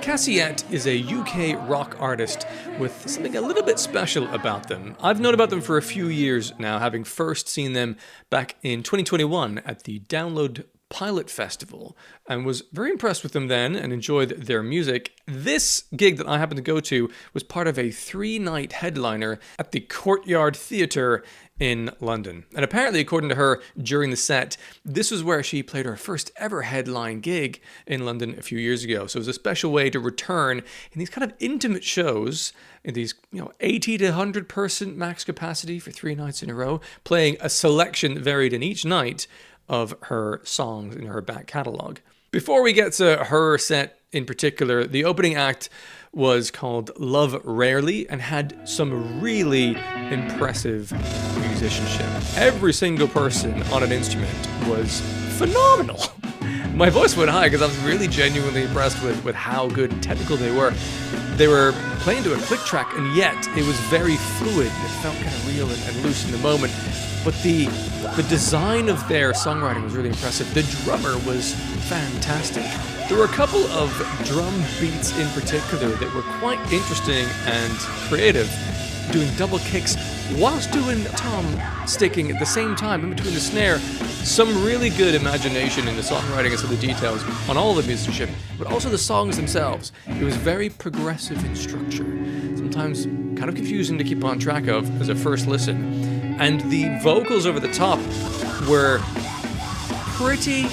Cassyette is a UK rock artist with something a little bit special about them. I've known about them for a few years now, having first seen them back in 2021 at the Download Pilot Festival, and was very impressed with them then and enjoyed their music. This gig that I happened to go to was part of a 3-night headliner at the Courtyard Theatre in London. And apparently, according to her, during the set, this was where she played her first ever headline gig in London a few years ago. So it was a special way to return in these kind of intimate shows, in these 80 to 100 person max capacity for 3 nights in a row, playing a selection varied in each night of her songs in her back catalogue. Before we get to her set in particular, the opening act was called Love Rarely and had some really impressive musicianship. Every single person on an instrument was phenomenal. My voice went high because I was really genuinely impressed with how good and technical they were. They were playing to a click track, and yet it was very fluid. It felt kind of real and loose in the moment. But the design of their songwriting was really impressive. The drummer was fantastic. There were a couple of drum beats in particular that were quite interesting and creative, doing double kicks whilst doing tom sticking at the same time in between the snare. Some really good imagination in the songwriting and some of the details on all the musicianship, but also the songs themselves. It was very progressive in structure, sometimes kind of confusing to keep on track of as a first listen. And the vocals over the top were pretty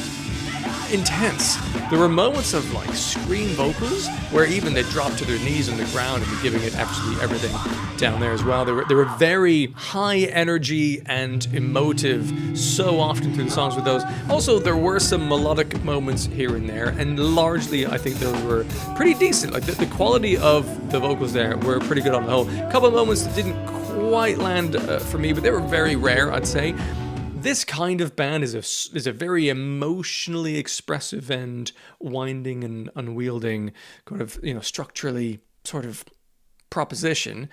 intense. There were moments of like scream vocals where even they dropped to their knees on the ground and were giving it absolutely everything down there as well. They were very high energy and emotive so often through the songs with those. Also, there were some melodic moments here and there, and largely I think those were pretty decent. Like the quality of the vocals there were pretty good on the whole. A couple of moments that didn't quite land for me, but they were very rare, I'd say. This kind of band is a very emotionally expressive and winding and unwielding kind of, structurally sort of proposition.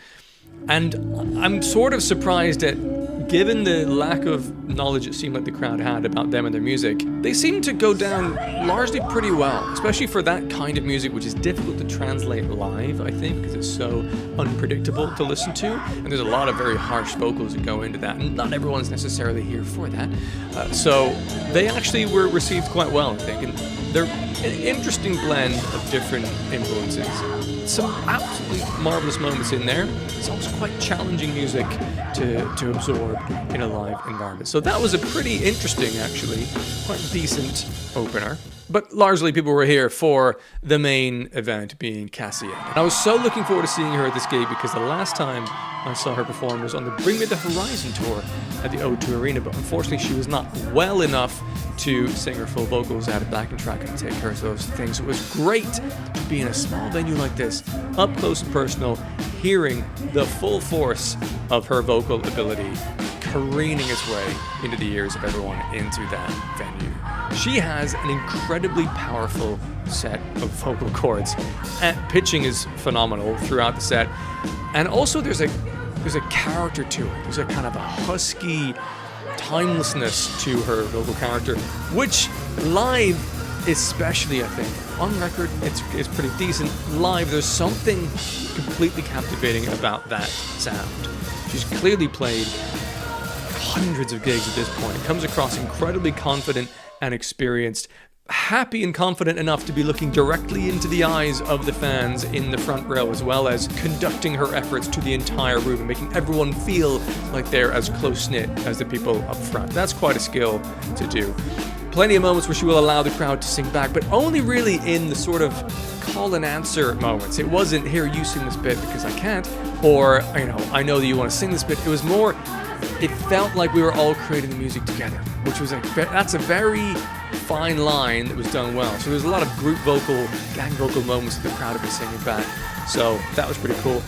And I'm sort of surprised that, given the lack of knowledge it seemed like the crowd had about them and their music, they seem to go down largely pretty well, especially for that kind of music, which is difficult to translate live, I think, because it's so unpredictable to listen to. And there's a lot of very harsh vocals that go into that, and not everyone's necessarily here for that. So they actually were received quite well, I think. And they're an interesting blend of different influences. Some absolutely marvelous moments in there. It's also quite challenging music to absorb in a live environment. So that was a pretty interesting, actually, quite decent opener. But largely people were here for the main event, being Cassyette. And I was so looking forward to seeing her at this gig because the last time I saw her perform was on the Bring Me the Horizon tour at the O2 Arena, but unfortunately she was not well enough to sing her full vocals. I had a backing track and take her to those things. It was great to be in a small venue like this, up close and personal, hearing the full force of her vocal ability careening its way into the ears of everyone into that venue. She has an incredibly powerful set of vocal cords, and pitching is phenomenal throughout the set. And also there's a character to it. There's a kind of a husky timelessness to her vocal character, which live especially, I think. On record, it's pretty decent. Live, there's something completely captivating about that sound. She's clearly played hundreds of gigs at this point. Comes across incredibly confident and experienced, happy and confident enough to be looking directly into the eyes of the fans in the front row, as well as conducting her efforts to the entire room and making everyone feel like they're as close-knit as the people up front. That's quite a skill to do. Plenty of moments where she will allow the crowd to sing back, but only really in the sort of call and answer moments. It wasn't, here, you sing this bit because I can't, or, I know that you want to sing this bit. It was more, it felt like we were all creating the music together, which was that's a very fine line that was done well. So there's a lot of group vocal, gang vocal moments that the crowd would be singing back. So that was pretty cool.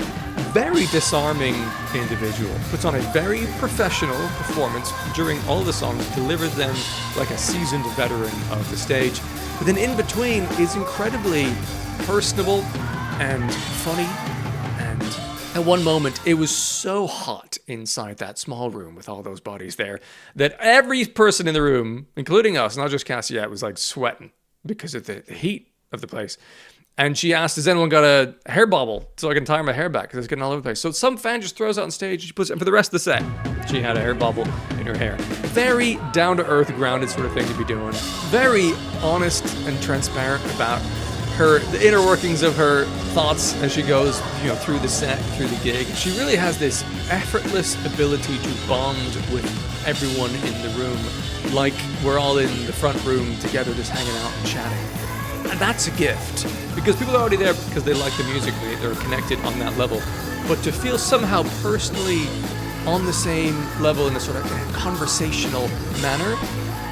Very disarming individual. Puts on a very professional performance during all the songs, delivers them like a seasoned veteran of the stage. But then in between is incredibly personable and funny. And at one moment, it was so hot inside that small room with all those bodies there that every person in the room, including us, not just Cassyette, was like sweating because of the heat of the place. And she asked, has anyone got a hair bobble so I can tie my hair back because it's getting all over the place? So some fan just throws it on stage, she puts it, and for the rest of the set, she had a hair bobble in her hair. Very down-to-earth, grounded sort of thing to be doing. Very honest and transparent about the inner workings of her thoughts as she goes, through the set, through the gig. She really has this effortless ability to bond with everyone in the room, like we're all in the front room together just hanging out and chatting. And that's a gift, because people are already there because they like the music, they're connected on that level. But to feel somehow personally on the same level in a sort of conversational manner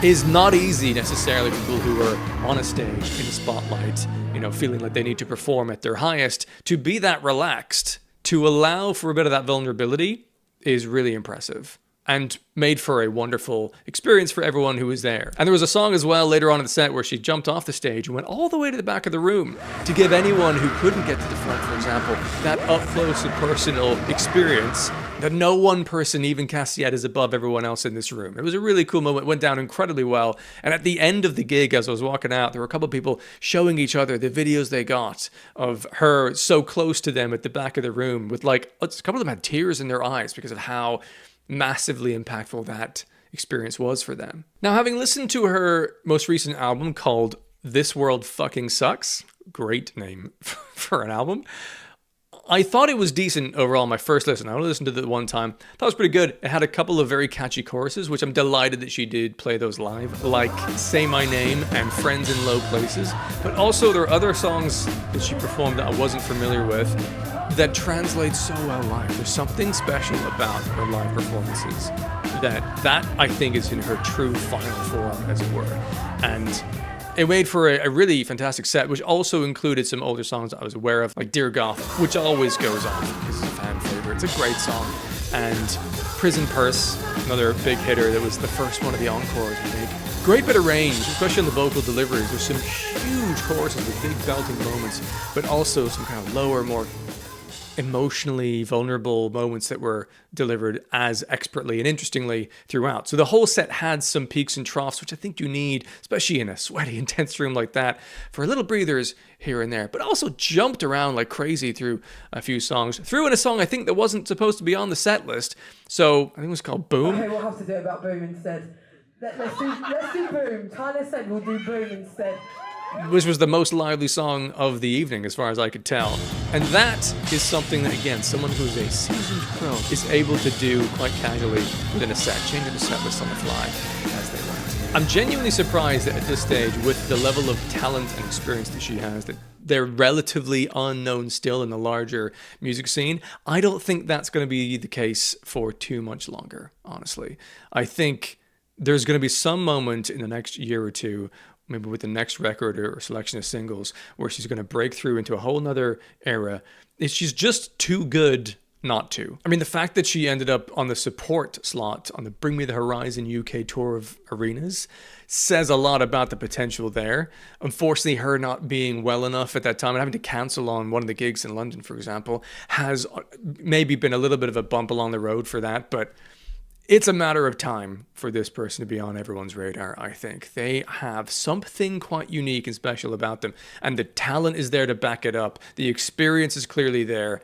is not easy necessarily for people who are on a stage in the spotlight, feeling like they need to perform at their highest. To be that relaxed, to allow for a bit of that vulnerability is really impressive and made for a wonderful experience for everyone who was there. And there was a song as well later on in the set where she jumped off the stage and went all the way to the back of the room to give anyone who couldn't get to the front, for example, that up-close and personal experience that no one person, even Cassyette, is above everyone else in this room. It was a really cool moment. It went down incredibly well. And at the end of the gig, as I was walking out, there were a couple of people showing each other the videos they got of her so close to them at the back of the room with a couple of them had tears in their eyes because of how massively impactful that experience was for them. Now, having listened to her most recent album called This World Fucking Sucks, great name for an album, I thought it was decent overall my first listen. I only listened to it one time. Thought it was pretty good. It had a couple of very catchy choruses, which I'm delighted that she did play those live, like Say My Name and Friends in Low Places. But also there are other songs that she performed that I wasn't familiar with that translate so well live. There's something special about her live performances that I think is in her true final form, as it were. And it made for a really fantastic set, which also included some older songs that I was aware of, like Dear Goth, which always goes on because it's a fan favorite. It's a great song. And Prison Purse, another big hitter that was the first one of the encores, I think. Great bit of range, especially in the vocal deliveries. There's some huge choruses with big belting moments, but also some kind of lower, more emotionally vulnerable moments that were delivered as expertly and interestingly throughout. So the whole set had some peaks and troughs, which I think you need, especially in a sweaty, intense room like that, for little breathers here and there, but also jumped around like crazy through a few songs. Threw in a song I think that wasn't supposed to be on the set list. So I think it was called Boom. Okay, we'll have to do it about Boom instead. Let's do Boom. Tyler said we'll do Boom instead. Which was the most lively song of the evening, as far as I could tell. And that is something that, again, someone who's a seasoned pro is able to do quite casually within a set, changing the set list on the fly as they went. I'm genuinely surprised that at this stage, with the level of talent and experience that she has, that they're relatively unknown still in the larger music scene. I don't think that's going to be the case for too much longer, honestly. I think there's going to be some moment in the next year or two, maybe with the next record or selection of singles, where she's going to break through into a whole nother era. She's just too good not to. I mean, the fact that she ended up on the support slot on the Bring Me the Horizon UK tour of arenas says a lot about the potential there. Unfortunately, her not being well enough at that time and having to cancel on one of the gigs in London, for example, has maybe been a little bit of a bump along the road for that, but it's a matter of time for this person to be on everyone's radar, I think. They have something quite unique and special about them, and the talent is there to back it up. The experience is clearly there.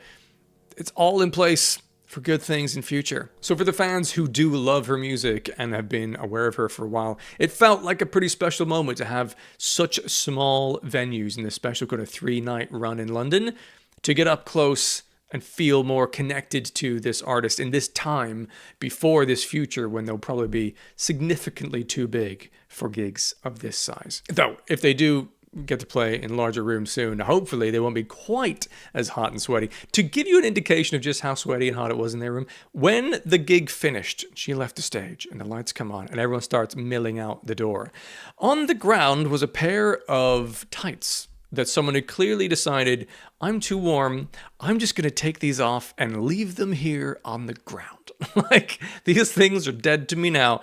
It's all in place for good things in future. So for the fans who do love her music and have been aware of her for a while, it felt like a pretty special moment to have such small venues in this special kind of 3-night run in London to get up close and feel more connected to this artist in this time before this future when they'll probably be significantly too big for gigs of this size. Though, if they do get to play in larger rooms soon, hopefully they won't be quite as hot and sweaty. To give you an indication of just how sweaty and hot it was in their room, when the gig finished, she left the stage and the lights come on and everyone starts milling out the door. On the ground was a pair of tights that someone had clearly decided, I'm too warm, I'm just going to take these off and leave them here on the ground. Like, these things are dead to me now.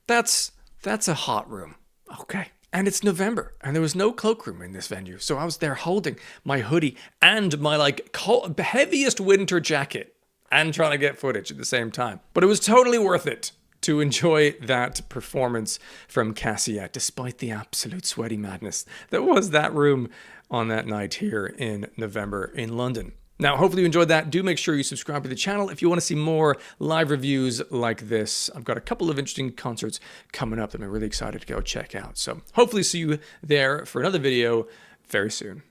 That's a hot room. Okay. And it's November, and there was no cloakroom in this venue, so I was there holding my hoodie and my heaviest winter jacket and trying to get footage at the same time. But it was totally worth it to enjoy that performance from Cassyette, despite the absolute sweaty madness that was that room on that night here in November in London. Now, hopefully you enjoyed that. Do make sure you subscribe to the channel if you want to see more live reviews like this. I've got a couple of interesting concerts coming up that I'm really excited to go check out. So hopefully see you there for another video very soon.